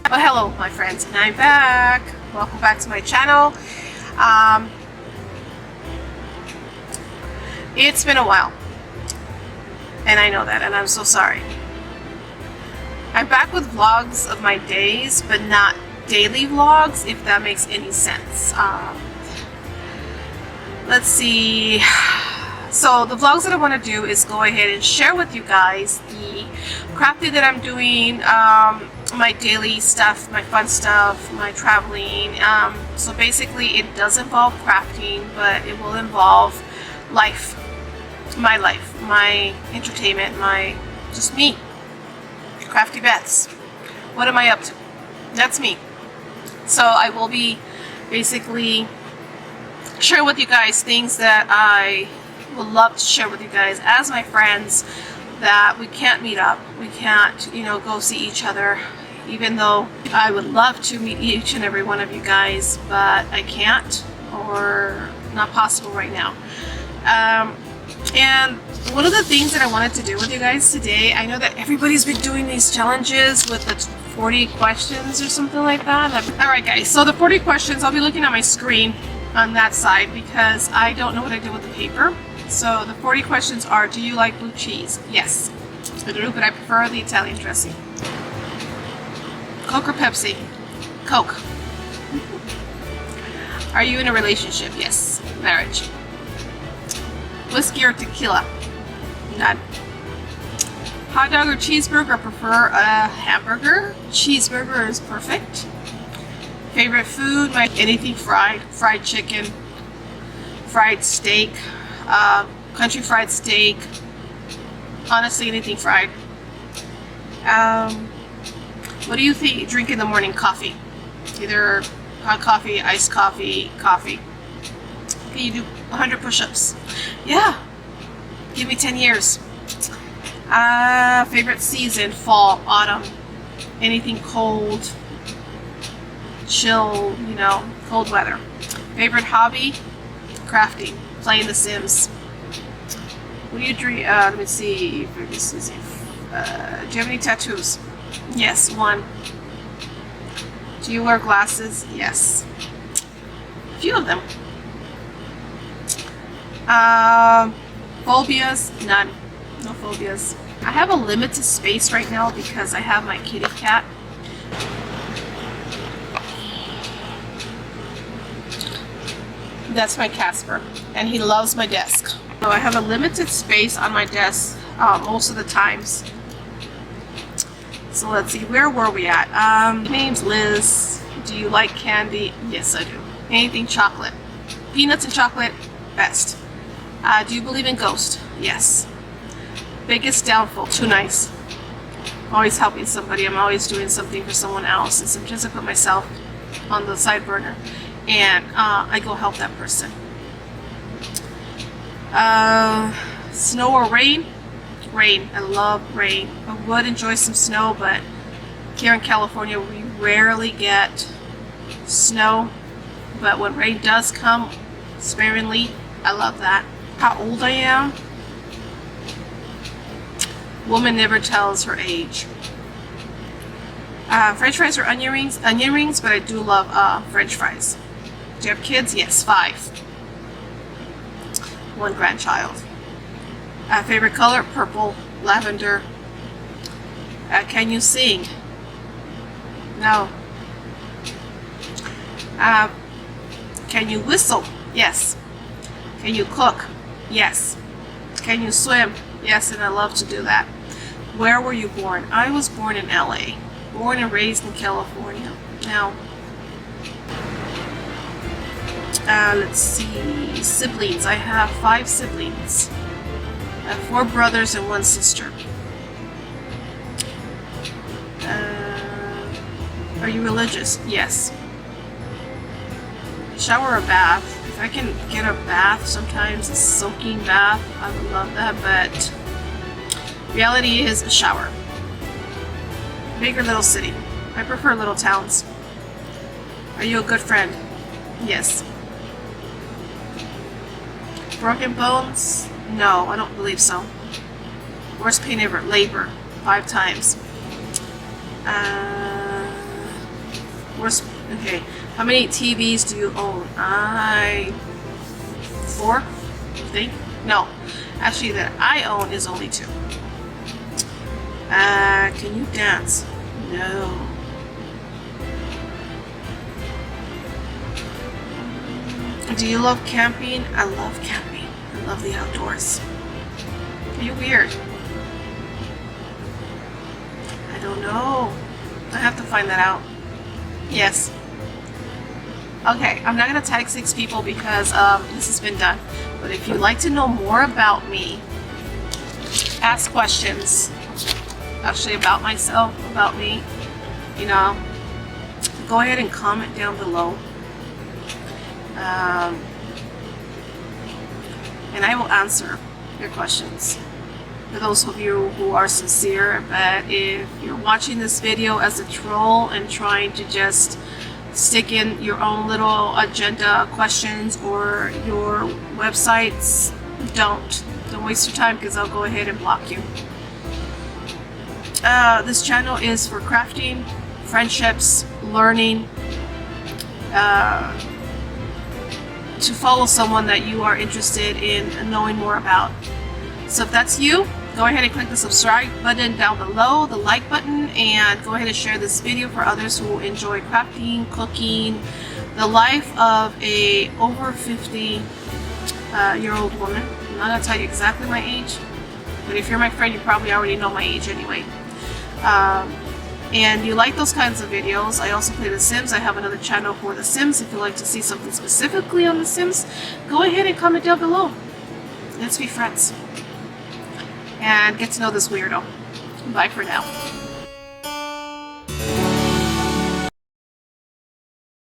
Well, hello my friends, and I'm back. Welcome back to my channel. It's been a while, and I know that, and I'm so sorry. I'm back with vlogs of my days, but not daily vlogs, if that makes any sense. Let's see. So the vlogs that I want to do is go ahead and share with you guys the crafting that I'm doing, my daily stuff, my fun stuff, my traveling. So basically it does involve crafting, but it will involve life, my entertainment, my just me, crafty Beths. What am I up to? That's me. So I will be basically sharing with you guys things that I would love to share with you guys as my friends, that we can't meet up, we can't, go see each other, even though I would love to meet each and every one of you guys, but I can't, or not possible right now. And one of the things that I wanted to do with you guys today, I know that everybody's been doing these challenges with the 40 questions or something like that. Alright guys, so the 40 questions, I'll be looking at my screen on that side because I don't know what I did with the paper. So the 40 questions are: do you like blue cheese? Yes, I do, but I prefer the Italian dressing. Coke or Pepsi? Coke. Are you in a relationship? Yes. Marriage. Whiskey or tequila? None. Hot dog or cheeseburger? Prefer a hamburger. Cheeseburger is perfect. Favorite food? Anything fried. Fried chicken, fried steak, country fried steak, honestly anything fried. What do you drink in the morning? Coffee. Either hot coffee, iced coffee, coffee. Can you do 100 push-ups? Yeah. Give me 10 years. Favorite season? Fall, autumn, anything cold, chill, cold weather. Favorite hobby? Crafting, playing The Sims. What do you dream? Let me see. Do you have any tattoos? Yes, one. Do you wear glasses? Yes. A few of them. Phobias? None. No phobias. I have a limited space right now because I have my kitty cat. That's my Casper, and he loves my desk. So I have a limited space on my desk most of the times. So let's see, where were we at? My name's Liz. Do you like candy? Yes, I do. Anything chocolate. Peanuts and chocolate, best. Do you believe in ghosts? Yes. Biggest downfall? Too nice. Always helping somebody. I'm always doing something for someone else, and sometimes I put myself on the side burner and I go help that person. Snow or rain? Rain. I love rain. I would enjoy some snow, but here in California we rarely get snow, but when rain does come sparingly, I love that. How old I am? Woman never tells her age. French fries or onion rings? Onion rings, but I do love French fries. Do you have kids? Yes, 5. 1 grandchild. Favorite color? Purple, lavender. Can you sing? No. Can you whistle? Yes. Can you cook? Yes. Can you swim? Yes, and I love to do that. Where were you born? I was born in LA. Born and raised in California. Now, let's see, siblings. I have 5 siblings. I have 4 brothers and 1 sister. Are you religious? Yes. Shower or bath? If I can get a bath, sometimes a soaking bath, I would love that, but reality is a shower. Big or little city? I prefer little towns. Are you a good friend? Yes. Broken bones? No, I don't believe so. Worst pain ever? Labor. 5 times. Okay. How many TVs do you own? 4, I think. No, actually, that I own is only 2. Can you dance? No. Do you love camping? I love camping. I love the outdoors. Are you weird? I don't know. I have to find that out. Yes. Okay, I'm not going to tag 6 people because this has been done. But if you'd like to know more about me, ask questions. Actually, about myself, about me, you know, go ahead and comment down below. And I will answer your questions. For those of you who are sincere, but if you're watching this video as a troll and trying to just stick in your own little agenda questions or your websites, don't waste your time because I'll go ahead and block you. This channel is for crafting, friendships, learning, to follow someone that you are interested in knowing more about. So if that's you, go ahead and click the subscribe button down below, the like button, and go ahead and share this video for others who enjoy crafting, cooking, the life of a over 50-year-old woman. I'm not going to tell you exactly my age, but if you're my friend, you probably already know my age anyway. And you like those kinds of videos. I also play The Sims. I have another channel for The Sims. If you'd like to see something specifically on The Sims, go ahead and comment down below. Let's be friends and get to know this weirdo. Bye for now.